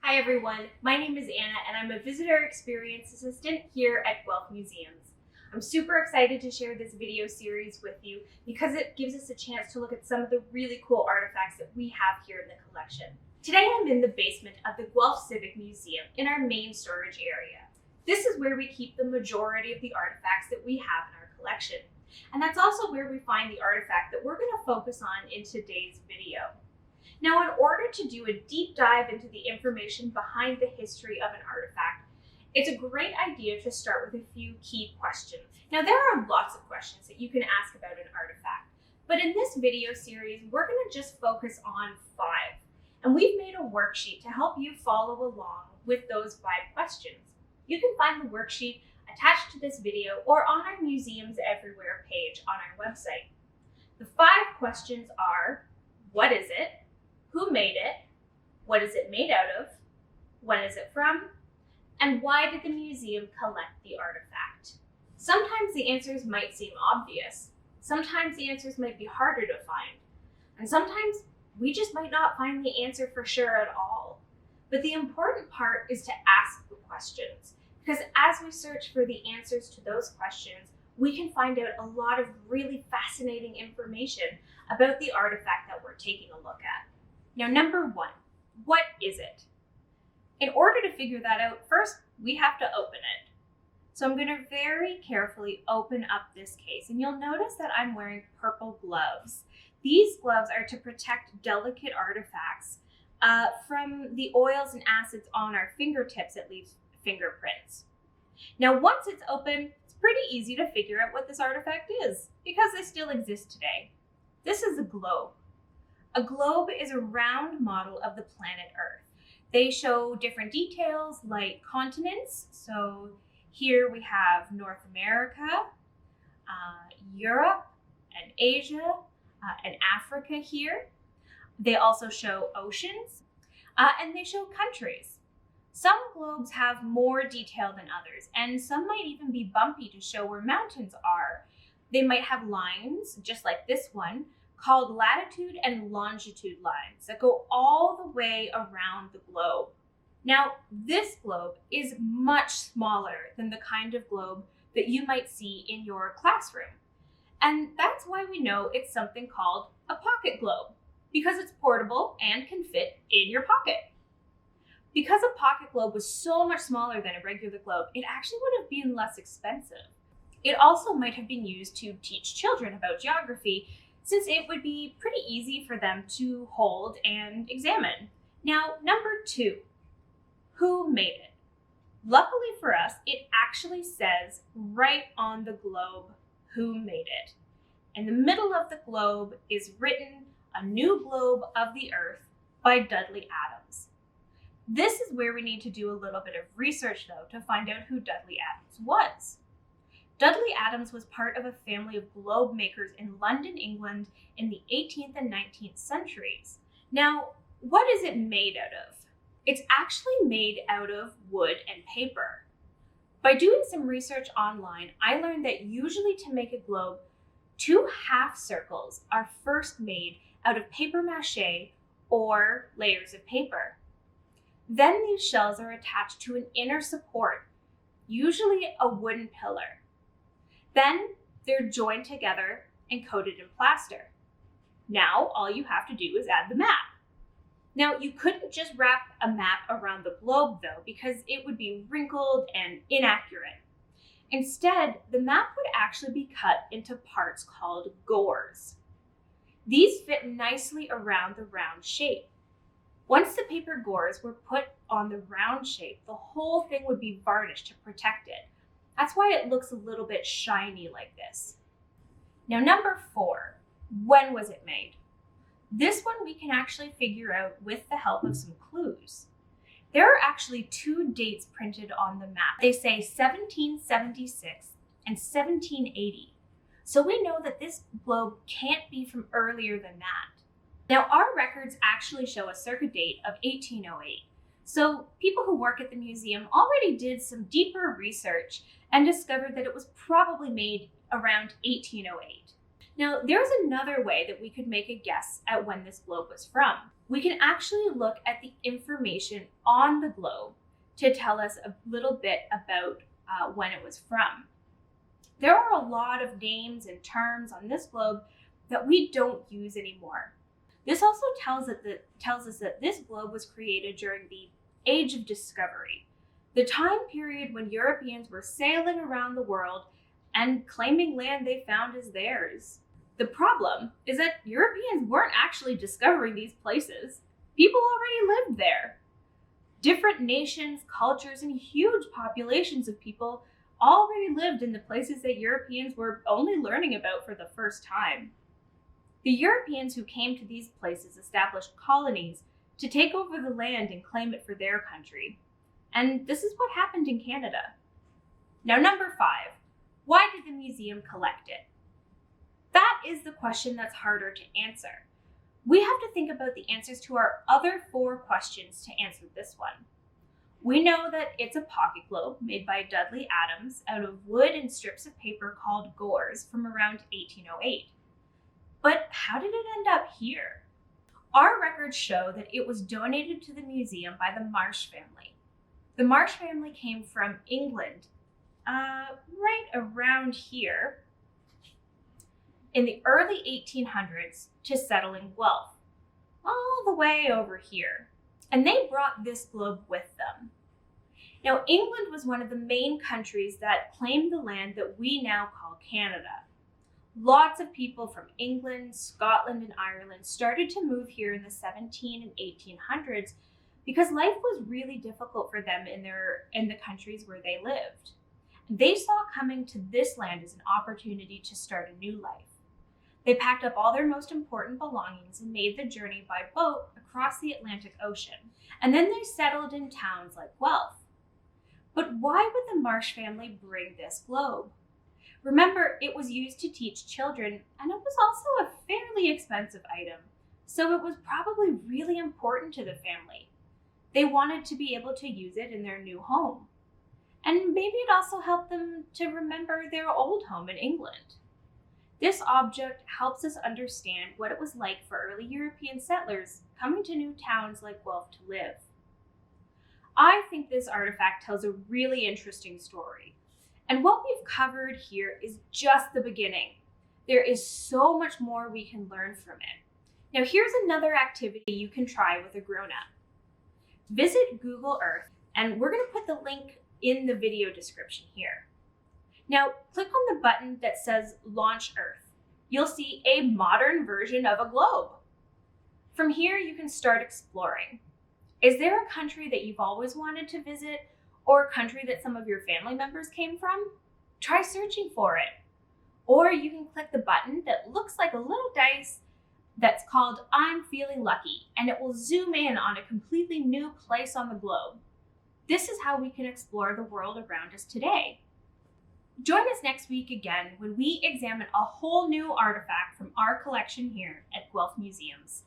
Hi everyone, my name is Anna and I'm a Visitor Experience Assistant here at Guelph Museums. I'm super excited to share this video series with you because it gives us a chance to look at some of the really cool artifacts that we have here in the collection. Today I'm in the basement of the Guelph Civic Museum in our main storage area. This is where we keep the majority of the artifacts that we have in our collection. And that's also where we find the artifact that we're going to focus on in today's video. Now, in order to do a deep dive into the information behind the history of an artifact, it's a great idea to start with a few key questions. Now, there are lots of questions that you can ask about an artifact, but in this video series, we're going to just focus on 5. And we've made a worksheet to help you follow along with those 5 questions. You can find the worksheet attached to this video or on our Museums Everywhere page on our website. The 5 questions are: what is it? Who made it? What is it made out of? When is it from? And why did the museum collect the artifact? Sometimes the answers might seem obvious. Sometimes the answers might be harder to find. And sometimes we just might not find the answer for sure at all. But the important part is to ask the questions, because as we search for the answers to those questions, we can find out a lot of really fascinating information about the artifact that we're taking a look at. Now, number 1, what is it? In order to figure that out, first we have to open it. So I'm going to very carefully open up this case, and you'll notice that I'm wearing purple gloves. These gloves are to protect delicate artifacts from the oils and acids on our fingertips that leave fingerprints. Now, once it's open, it's pretty easy to figure out what this artifact is because they still exist today. This is a globe. A globe is a round model of the planet Earth. They show different details like continents. So here we have North America, Europe, and Asia, and Africa here. They also show oceans, and they show countries. Some globes have more detail than others, and some might even be bumpy to show where mountains are. They might have lines, just like this one, called latitude and longitude lines that go all the way around the globe. Now, this globe is much smaller than the kind of globe that you might see in your classroom. And that's why we know it's something called a pocket globe, because it's portable and can fit in your pocket. Because a pocket globe was so much smaller than a regular globe, it actually would have been less expensive. It also might have been used to teach children about geography, since it would be pretty easy for them to hold and examine. Now, number 2, who made it? Luckily for us, it actually says right on the globe who made it. In the middle of the globe is written "A New Globe of the Earth" by Dudley Adams. This is where we need to do a little bit of research though to find out who Dudley Adams was. Dudley Adams was part of a family of globe makers in London, England in the 18th and 19th centuries. Now, what is it made out of? It's actually made out of wood and paper. By doing some research online, I learned that usually to make a globe, 2 half circles are first made out of paper mache or layers of paper. Then these shells are attached to an inner support, usually a wooden pillar. Then they're joined together and coated in plaster. Now all you have to do is add the map. Now you couldn't just wrap a map around the globe though, because it would be wrinkled and inaccurate. Instead, the map would actually be cut into parts called gores. These fit nicely around the round shape. Once the paper gores were put on the round shape, the whole thing would be varnished to protect it. That's why it looks a little bit shiny like this. Now, number 4, when was it made? This one we can actually figure out with the help of some clues. There are actually 2 dates printed on the map. They say 1776 and 1780. So we know that this globe can't be from earlier than that. Now, our records actually show a circa date of 1808. So people who work at the museum already did some deeper research and discovered that it was probably made around 1808. Now, there's another way that we could make a guess at when this globe was from. We can actually look at the information on the globe to tell us a little bit about when it was from. There are a lot of names and terms on this globe that we don't use anymore. This also tells us that this globe was created during the Age of Discovery, the time period when Europeans were sailing around the world and claiming land they found as theirs. The problem is that Europeans weren't actually discovering these places. People already lived there. Different nations, cultures, and huge populations of people already lived in the places that Europeans were only learning about for the first time. The Europeans who came to these places established colonies to take over the land and claim it for their country. And this is what happened in Canada. Now, number 5, why did the museum collect it? That is the question that's harder to answer. We have to think about the answers to our other 4 questions to answer this one. We know that it's a pocket globe made by Dudley Adams out of wood and strips of paper called gores from around 1808. But how did it end up here? Our records show that it was donated to the museum by the Marsh family. The Marsh family came from England, right around here, in the early 1800s to settle in Guelph, all the way over here. And they brought this globe with them. Now, England was one of the main countries that claimed the land that we now call Canada. Lots of people from England, Scotland, and Ireland started to move here in the 17 and 1800s because life was really difficult for them in the countries where they lived. They saw coming to this land as an opportunity to start a new life. They packed up all their most important belongings and made the journey by boat across the Atlantic Ocean. And then they settled in towns like Guelph. But why would the Marsh family bring this globe? Remember, it was used to teach children, and it was also a fairly expensive item, so it was probably really important to the family. They wanted to be able to use it in their new home. And maybe it also helped them to remember their old home in England. This object helps us understand what it was like for early European settlers coming to new towns like Guelph to live. I think this artifact tells a really interesting story. And what we've covered here is just the beginning. There is so much more we can learn from it. Now, here's another activity you can try with a grown-up. Visit Google Earth, and we're going to put the link in the video description here. Now, click on the button that says Launch Earth. You'll see a modern version of a globe. From here, you can start exploring. Is there a country that you've always wanted to visit, or a country that some of your family members came from? Try searching for it. Or you can click the button that looks like a little dice that's called I'm Feeling Lucky, and it will zoom in on a completely new place on the globe. This is how we can explore the world around us today. Join us next week again when we examine a whole new artifact from our collection here at Guelph Museums.